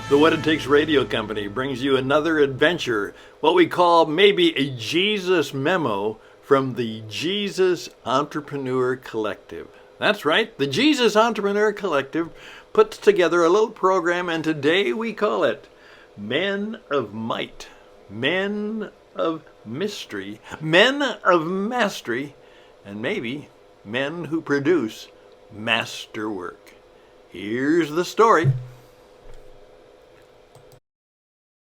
The What It Takes Radio Company brings you another adventure, what we call maybe a Jesus memo from the Jesus Entrepreneur Collective. That's right, the Jesus Entrepreneur Collective puts together a little program, and today we call it Men of Might, Men of Mystery, Men of Mastery, and maybe men who produce masterwork. Here's the story.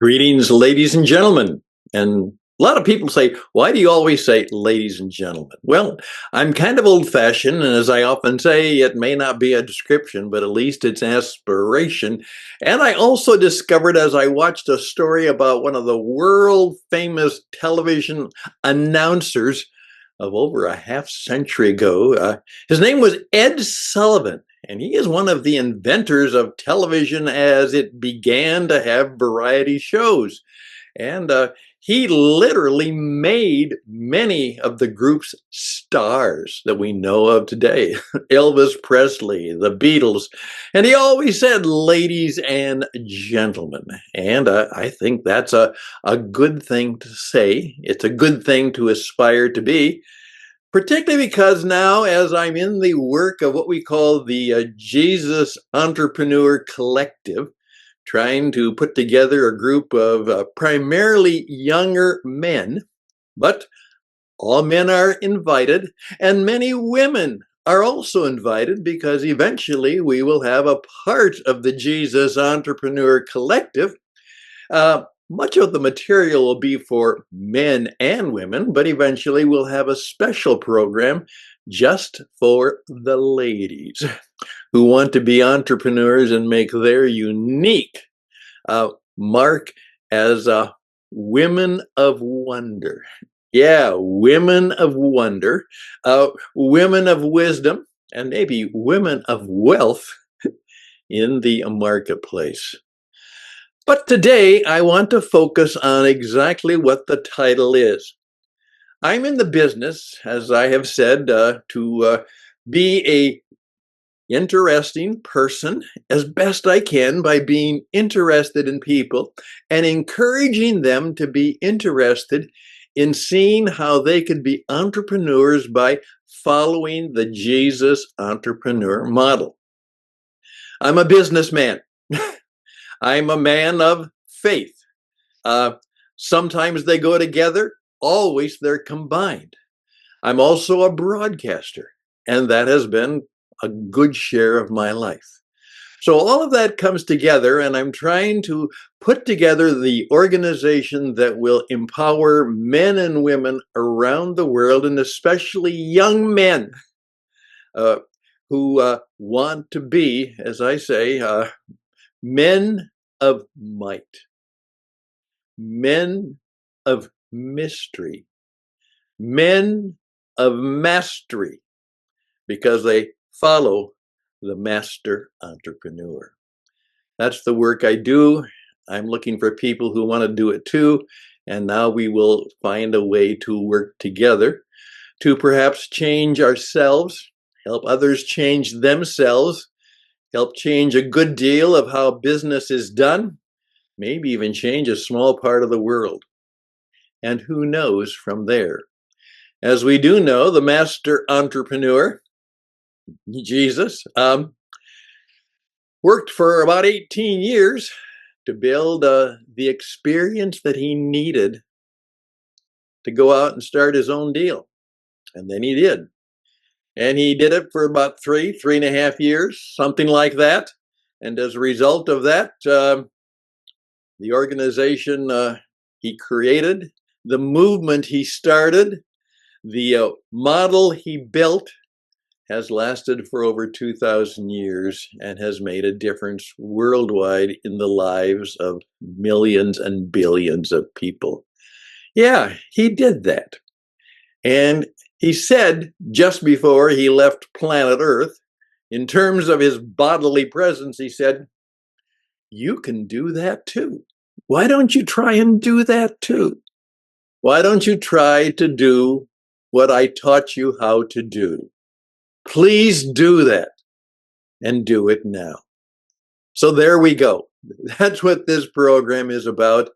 Greetings, ladies and gentlemen. And a lot of people say, why do you always say ladies and gentlemen? Well, I'm kind of old-fashioned, and as I often say, it may not be a description, but at least it's aspiration. And I also discovered as I watched a story about one of the world-famous television announcers of over a half century ago. His name was Ed Sullivan. And he is one of the inventors of television as it began to have variety shows. And he literally made many of the group's stars that we know of today. Elvis Presley, the Beatles. And he always said, ladies and gentlemen. And I think that's a good thing to say. It's a good thing to aspire to be. Particularly because now, as I'm in the work of what we call the Jesus Entrepreneur Collective, trying to put together a group of primarily younger men, but all men are invited, and many women are also invited, because eventually we will have a part of the Jesus Entrepreneur Collective. Much of the material will be for men and women, but eventually we'll have a special program just for the ladies who want to be entrepreneurs and make their unique mark as women of wonder. Yeah, women of wonder, women of wisdom, and maybe women of wealth in the marketplace. But today I want to focus on exactly what the title is. I'm in the business, as I have said, to be a interesting person as best I can by being interested in people and encouraging them to be interested in seeing how they could be entrepreneurs by following the Jesus entrepreneur model. I'm a businessman. I'm a man of faith. Sometimes they go together, always they're combined. I'm also a broadcaster, and that has been a good share of my life. So all of that comes together, and I'm trying to put together the organization that will empower men and women around the world, and especially young men who want to be, as I say, men of might, men of mystery, men of mastery, because they follow the master entrepreneur. That's the work I do. I'm looking for people who want to do it too. And now we will find a way to work together to perhaps change ourselves, help others change themselves, help change a good deal of how business is done, maybe even change a small part of the world. And who knows from there? As we do know, the master entrepreneur, Jesus, worked for about 18 years to build the experience that he needed to go out and start his own deal. And then he did. And he did it for about 3.5 years, something like that. And as a result of that, the organization he created, the movement he started, the model he built has lasted for over 2,000 years and has made a difference worldwide in the lives of millions and billions of people. Yeah, he did that. And he said just before he left planet Earth, in terms of his bodily presence, he said, you can do that too. Why don't you try and do that too? Why don't you try to do what I taught you how to do? Please do that, and do it now. So there we go. That's what this program is about.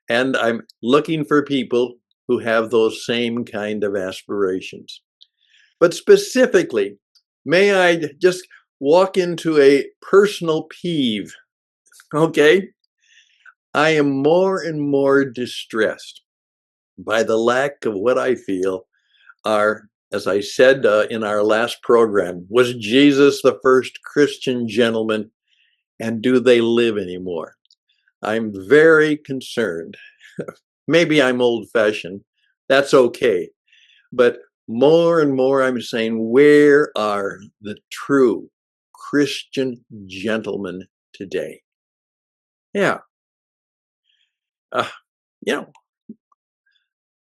And I'm looking for people who have those same kind of aspirations. But specifically, may I just walk into a personal peeve? Okay. I am more and more distressed by the lack of what I feel are, as I said in our last program, was Jesus the first Christian gentleman, and do they live anymore? I'm very concerned. Maybe I'm old fashioned. That's okay. But more and more, I'm saying, where are the true Christian gentlemen today? Yeah. Uh, you know,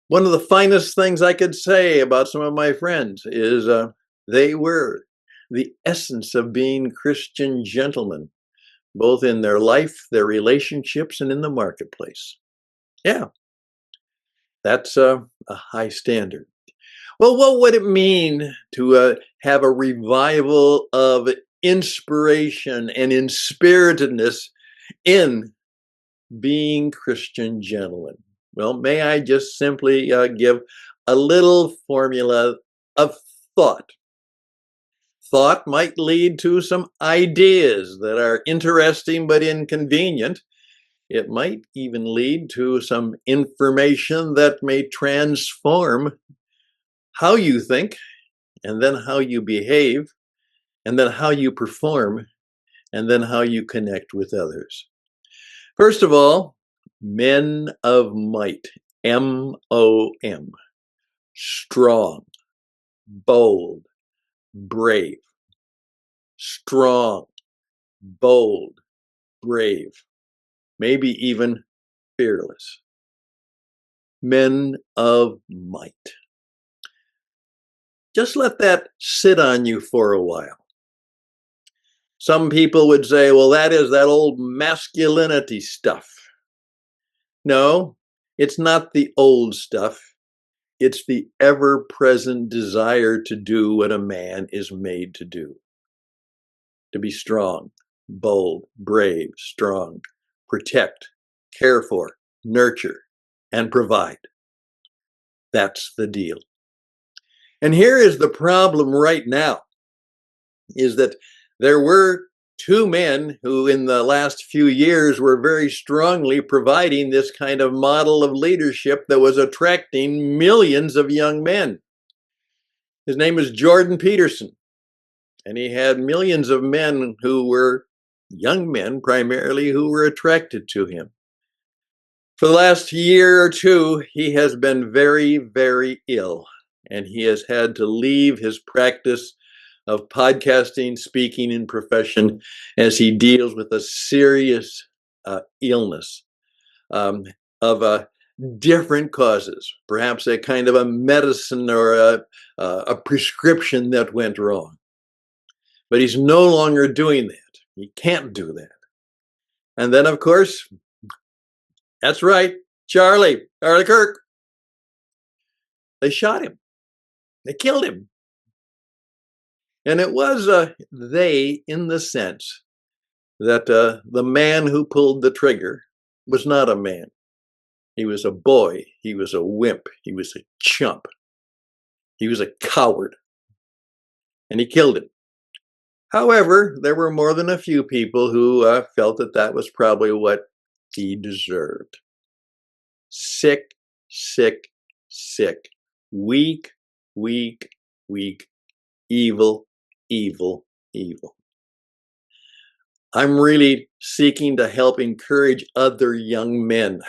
one of the finest things I could say about some of my friends is they were the essence of being Christian gentlemen, both in their life, their relationships, and in the marketplace. Yeah, that's a high standard. Well, what would it mean to have a revival of inspiration and inspiritedness in being Christian gentlemen? Well, may I just simply give a little formula of thought? Thought might lead to some ideas that are interesting but inconvenient. It might even lead to some information that may transform how you think, and then how you behave, and then how you perform, and then how you connect with others. First of all, men of might, M-O-M, strong, bold, brave, strong, bold, brave, maybe even fearless. Men of might. Just let that sit on you for a while. Some people would say, well, that is that old masculinity stuff. No, it's not the old stuff. It's the ever-present desire to do what a man is made to do. To be strong, bold, brave, strong, protect, care for, nurture, and provide. That's the deal. And here is the problem right now, is that there were two men who in the last few years were very strongly providing this kind of model of leadership that was attracting millions of young men. His name is Jordan Peterson, and he had millions of men who were young men primarily who were attracted to him. For the last year or two, he has been very, very ill, and he has had to leave his practice of podcasting, speaking in profession as he deals with a serious illness of different causes, perhaps a kind of a medicine or a prescription that went wrong. But he's no longer doing that. He can't do that. And then, of course, that's right, Charlie Kirk. They shot him. They killed him. And it was they in the sense that the man who pulled the trigger was not a man. He was a boy. He was a wimp. He was a chump. He was a coward. And he killed him. However, there were more than a few people who felt that that was probably what he deserved. Sick, sick, sick. Weak, weak, weak. Evil, evil, evil. I'm really seeking to help encourage other young men,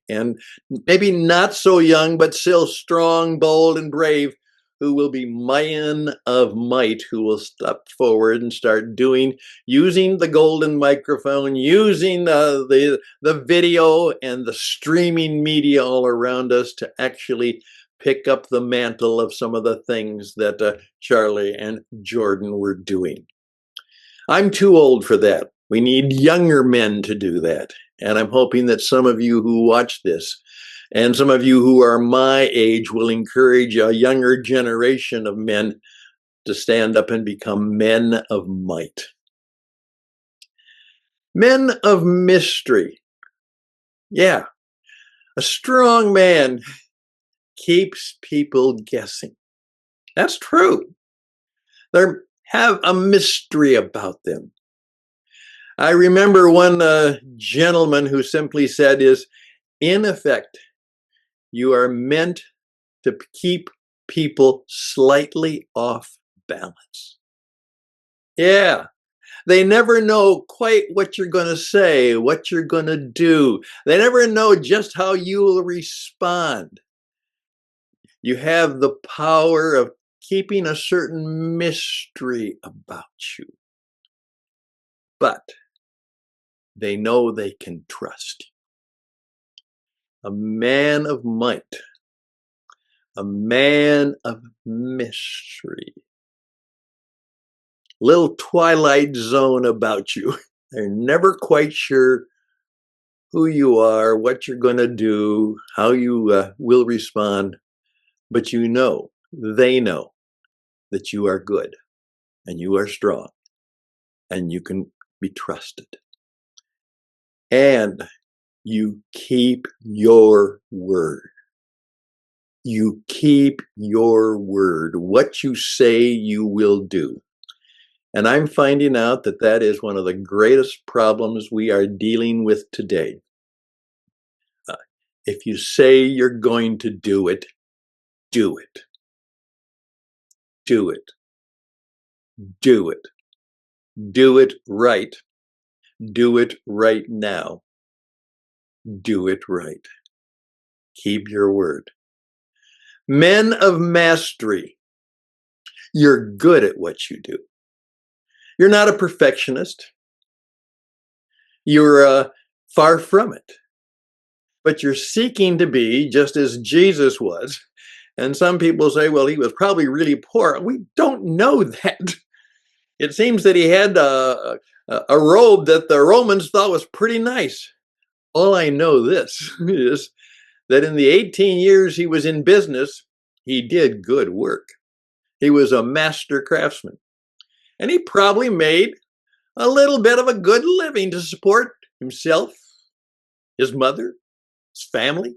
and maybe not so young, but still strong, bold, and brave, who will be men of might, who will step forward and start doing, using the golden microphone, using the video and the streaming media all around us to actually pick up the mantle of some of the things that Charlie and Jordan were doing. I'm too old for that. We need younger men to do that. And I'm hoping that some of you who watch this and some of you who are my age will encourage a younger generation of men to stand up and become men of might. Men of mystery. Yeah, a strong man keeps people guessing. That's true. They have a mystery about them. I remember one gentleman who simply said is, in effect, you are meant to keep people slightly off balance. Yeah, they never know quite what you're going to say, what you're going to do. They never know just how you will respond. You have the power of keeping a certain mystery about you. But they know they can trust you. A man of might, a man of mystery. Little twilight zone about you. They're never quite sure who you are, what you're going to do, how you will respond. But you know, they know that you are good and you are strong and you can be trusted. And you keep your word. You keep your word. What you say, you will do. And I'm finding out that that is one of the greatest problems we are dealing with today. If you say you're going to do it, do it. Do it. Do it. Do it right. Do it right now. Do it right. Keep your word. Men of mastery. You're good at what you do. You're not a perfectionist. You're far from it. But you're seeking to be just as Jesus was. And some people say, well, he was probably really poor. We don't know that. It seems that he had a robe that the Romans thought was pretty nice. All I know this is that in the 18 years he was in business, he did good work. He was a master craftsman. And he probably made a little bit of a good living to support himself, his mother, his family,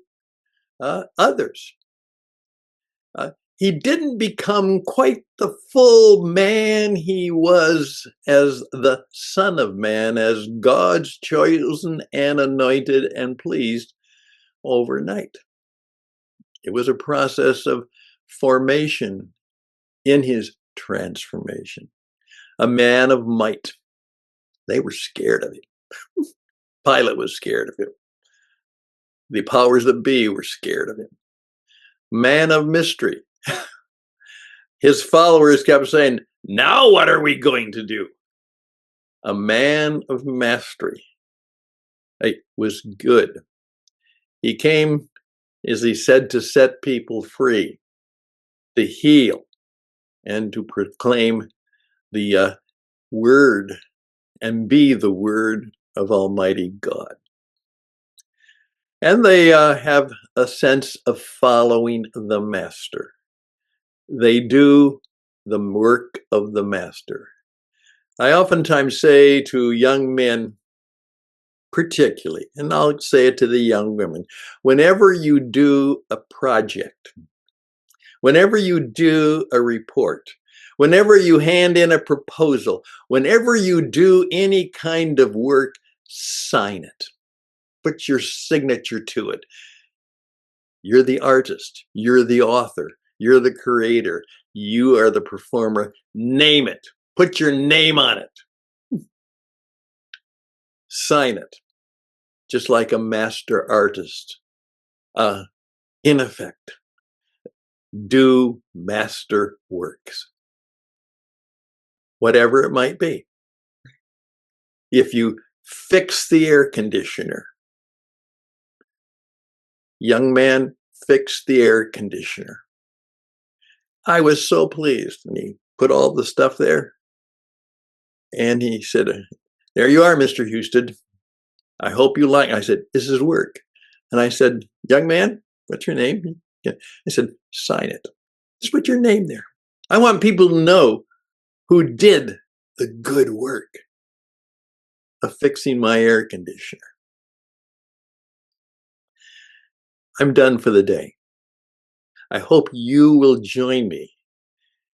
others. He didn't become quite the full man he was as the Son of Man, as God's chosen and anointed and pleased overnight. It was a process of formation in his transformation. A man of might. They were scared of him. Pilate was scared of him. The powers that be were scared of him. Man of mystery. His followers kept saying, now what are we going to do? A man of mastery. It was good. He came, as he said, to set people free, to heal, and to proclaim the word and be the word of Almighty God. And they have a sense of following the master. They do the work of the master. I oftentimes say to young men, particularly, and I'll say it to the young women, whenever you do a project, whenever you do a report, whenever you hand in a proposal, whenever you do any kind of work, sign it. Put your signature to it. You're the artist. You're the author. You're the creator. You are the performer. Name it. Put your name on it. Sign it. Just like a master artist. In effect, do master works. Whatever it might be. If you fix the air conditioner, young man, fix the air conditioner. I was so pleased. And he put all the stuff there. And he said, there you are, Mr. Houston. I hope you like it. I said, this is work. And I said, young man, what's your name? I said, sign it. Just put your name there. I want people to know who did the good work. of fixing my air conditioner. I'm done for the day. I hope you will join me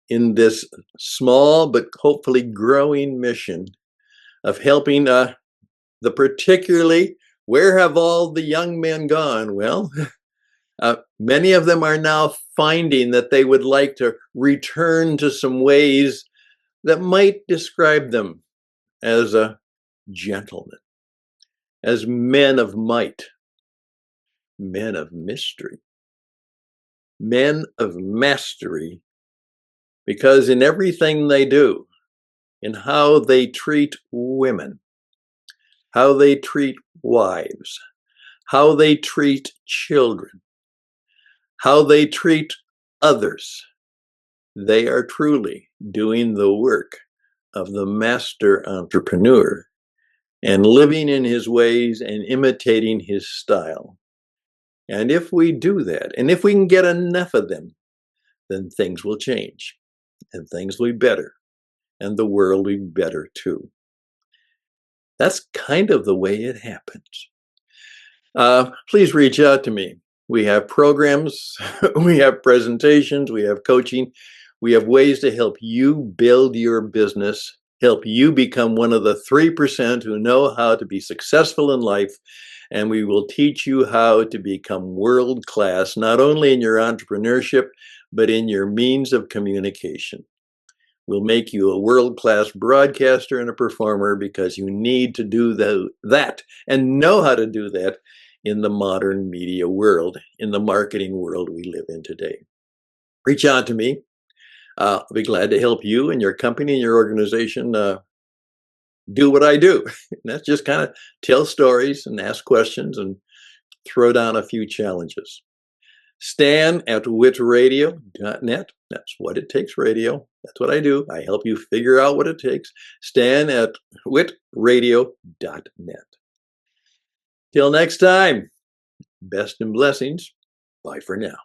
in this small but hopefully growing mission of helping the particularly, where have all the young men gone? Well, many of them are now finding that they would like to return to some ways that might describe them as a gentleman, as men of might, men of mystery, men of mastery, because in everything they do, in how they treat women, how they treat wives, how they treat children, how they treat others, they are truly doing the work of the master entrepreneur and living in his ways and imitating his style. And if we do that, and if we can get enough of them, then things will change and things will be better and the world will be better too. That's kind of the way it happens. Please reach out to me. We have programs, we have presentations, we have coaching, we have ways to help you build your business, help you become one of the 3% who know how to be successful in life. And we will teach you how to become world class, not only in your entrepreneurship, but in your means of communication. We'll make you a world-class broadcaster and a performer because you need to do that and know how to do that in the modern media world, in the marketing world we live in today. Reach out to me. I'll be glad to help you and your company and your organization do what I do. And that's just kind of tell stories and ask questions and throw down a few challenges. Stan at witradio.net. That's What It Takes Radio. That's what I do. I help you figure out what it takes. Stan at witradio.net. Till next time, best and blessings. Bye for now.